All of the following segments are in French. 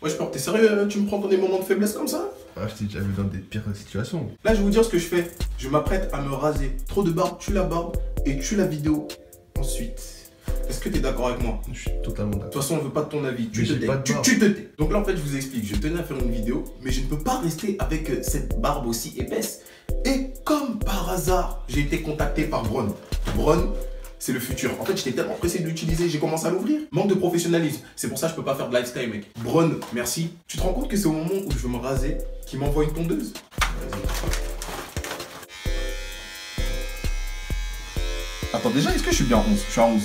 Ouais, t'es sérieux, tu me prends dans des moments de faiblesse comme ça? Ah, je t'ai déjà vu dans des pires situations. Là, je vais vous dire ce que je fais. Je m'apprête à me raser. Trop de barbe, tue la barbe et tue la vidéo. Ensuite, est-ce que t'es d'accord avec moi? Je suis totalement d'accord. De toute façon, on veut pas de ton avis. Mais j'ai pas de barbe. Tu te tais. Donc là, en fait, je vous explique. Je tenais à faire une vidéo, mais je ne peux pas rester avec cette barbe aussi épaisse. Et comme par hasard, j'ai été contacté par Bron. Bron, c'est le futur. En fait, j'étais tellement pressé de l'utiliser, j'ai commencé à l'ouvrir. Manque de professionnalisme. C'est pour ça que je peux pas faire de lifestyle, mec. Bron, merci. Tu te rends compte que c'est au moment où je veux me raser qu'il m'envoie une tondeuse? Vas-y. Attends, déjà, est-ce que je suis bien en 11? Je suis à 11.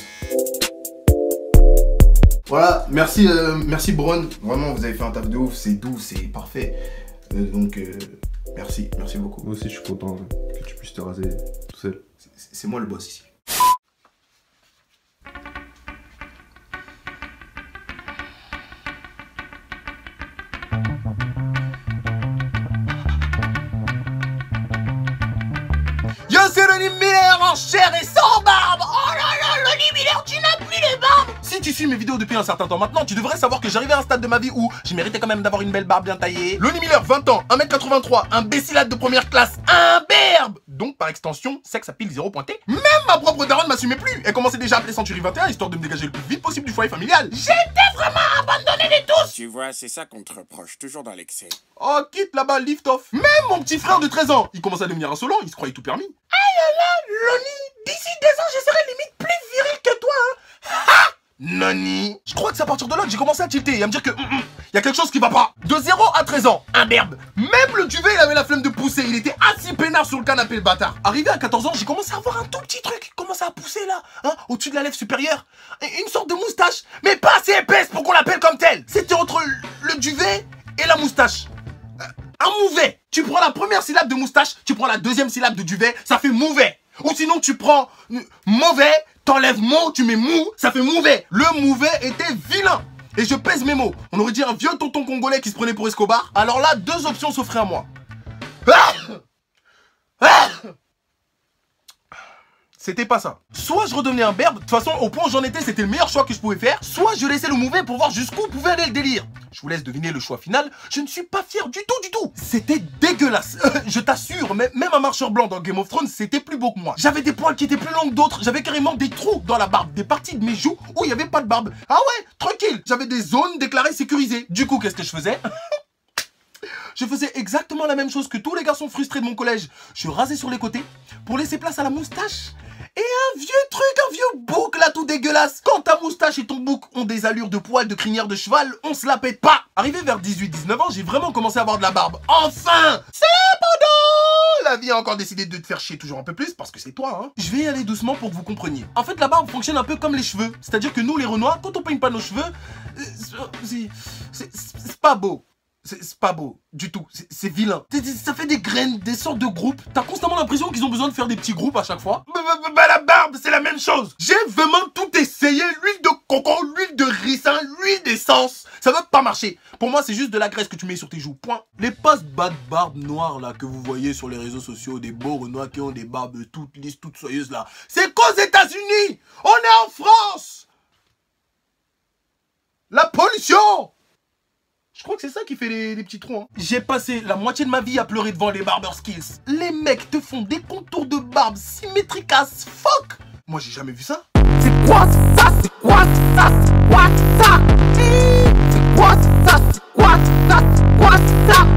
Voilà, merci, merci Bron. Vraiment, vous avez fait un taf de ouf, c'est doux, c'est parfait. Merci, merci beaucoup. Moi aussi, je suis content que tu puisses te raser tout seul. C'est moi le boss ici. Yo, c'est Lonnie Miller en chair et sans barbe. Oh là là, Lonnie Miller, tu n'as plus les barbes. Si tu suis mes vidéos depuis un certain temps maintenant, tu devrais savoir que j'arrivais à un stade de ma vie où je méritais quand même d'avoir une belle barbe bien taillée. Lonnie Miller, 20 ans, 1m83, imbécilade de première classe, imberbe. Donc par extension, sexe à pile 0 pointé. Même ma propre daronne m'assumait plus. Elle commençait déjà à appeler Century 21 histoire de me dégager le plus vite possible du foyer familial. J'étais vraiment abandonné de tous. Tu vois, c'est ça qu'on te reproche, toujours dans l'excès. Oh, quitte là-bas, lift off. Même mon petit frère de 13 ans, il commence à devenir insolent, il se croyait tout permis. Aïe là, Lonnie, d'ici 2 ans, je serai limite plus viril que toi, hein. Ha! Nani. Je crois que c'est à partir de là que j'ai commencé à tilter et à me dire que y a quelque chose qui va pas. De 0 à 13 ans, imberbe. Même le duvet, il avait la flemme de pousser. Il était assis peinard sur le canapé, le bâtard. Arrivé à 14 ans, j'ai commencé à avoir un tout petit truc qui commençait à pousser là, hein, au-dessus de la lèvre supérieure. Une sorte de moustache, mais pas assez épaisse pour qu'on l'appelle comme telle. C'était entre le duvet et la moustache. Un mouvet. Tu prends la première syllabe de moustache, tu prends la deuxième syllabe de duvet, ça fait mouvet. Ou sinon tu prends mauvais, t'enlèves mot, tu mets mou, ça fait mouvet. Le mouvet était vilain. Et je pèse mes mots. On aurait dit un vieux tonton congolais qui se prenait pour Escobar. Alors là, 2 options s'offraient à moi. C'était pas ça. Soit je redevenais un berbe, de toute façon, au point où j'en étais, c'était le meilleur choix que je pouvais faire. Soit je laissais le mouvet pour voir jusqu'où pouvait aller le délire. Je vous laisse deviner le choix final. Je ne suis pas fier du tout. C'était dégueulasse. Je t'assure, même un marcheur blanc dans Game of Thrones, c'était plus beau que moi. J'avais des poils qui étaient plus longs que d'autres. J'avais carrément des trous dans la barbe, des parties de mes joues où il n'y avait pas de barbe. Ah ouais, tranquille. J'avais des zones déclarées sécurisées. Du coup, qu'est-ce que je faisais? Je faisais exactement la même chose que tous les garçons frustrés de mon collège. Je rasais sur les côtés pour laisser place à la moustache. Et un vieux truc, un vieux bouc là tout dégueulasse. Quand ta moustache et ton bouc ont des allures de poils de crinière de cheval, on se la pète pas. Arrivé vers 18-19 ans, j'ai vraiment commencé à avoir de la barbe. Enfin! Cependant, la vie a encore décidé de te faire chier toujours un peu plus parce que c'est toi, hein. Je vais y aller doucement pour que vous compreniez. En fait, la barbe fonctionne un peu comme les cheveux. C'est-à-dire que nous, les Renois, quand on peigne pas nos cheveux, c'est pas beau. C'est pas beau, du tout, c'est vilain. Ça fait des graines, des sortes de groupes. T'as constamment l'impression qu'ils ont besoin de faire des petits groupes à chaque fois. Bah la barbe, c'est la même chose. J'ai vraiment tout essayé, l'huile de coco, l'huile de ricin, l'huile d'essence. Ça veut pas marcher. Pour moi, c'est juste de la graisse que tu mets sur tes joues, point. Les post-bas de barbe noire là que vous voyez sur les réseaux sociaux, des beaux Renois qui ont des barbes toutes lisses, toutes soyeuses là, c'est qu'aux États-Unis. On est en France. La pollution. Je crois que c'est ça qui fait les petits trous, hein. J'ai passé la moitié de ma vie à pleurer devant les barber skills. Les mecs te font des contours de barbe symétriques as fuck. Moi, j'ai jamais vu ça. C'est quoi ça? C'est quoi ça? C'est quoi ça? C'est quoi ça? C'est quoi ça? C'est quoi ça?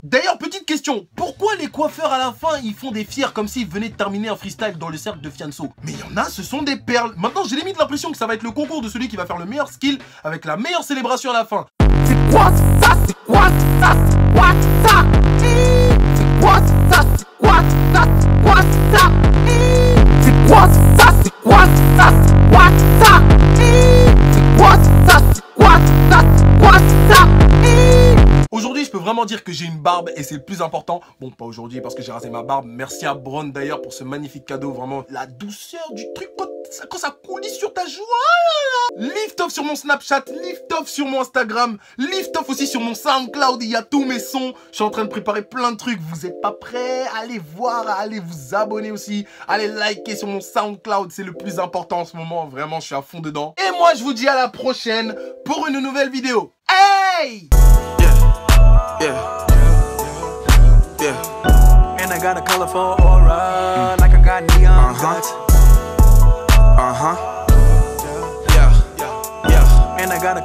D'ailleurs, petite question. Pourquoi les coiffeurs à la fin, ils font des fiers comme s'ils venaient de terminer un freestyle dans le cercle de Fianso? Mais il y en a, ce sont des perles. Maintenant, j'ai limite l'impression que ça va être le concours de celui qui va faire le meilleur skill avec la meilleure célébration à la fin. C'est quoi ça? C'est quoi ça? C'est quoi ça? C'est quoi ça? C'est quoi ça? C'est quoi ça? C'est quoi ça? C'est quoi ça? C'est quoi ça? C'est quoi ça? C'est quoi ça? C'est quoi ça? Aujourd'hui, je peux vraiment dire que j'ai une barbe et c'est le plus important. Bon, pas aujourd'hui parce que j'ai rasé ma barbe. Merci à Bron d'ailleurs pour ce magnifique cadeau. Vraiment, la douceur du truc quand ça coulisse sur ta joue. Oh là là. Lift off sur mon Snapchat, lift off sur mon Instagram, lift off aussi sur mon SoundCloud. Il y a tous mes sons. Je suis en train de préparer plein de trucs. Vous êtes pas prêts? Allez voir, allez vous abonner aussi. Allez liker sur mon SoundCloud. C'est le plus important en ce moment. Vraiment, je suis à fond dedans. Et moi, je vous dis à la prochaine pour une nouvelle vidéo. Hey! Hey! And I got a colorful aura, like I got neon guts. And I got a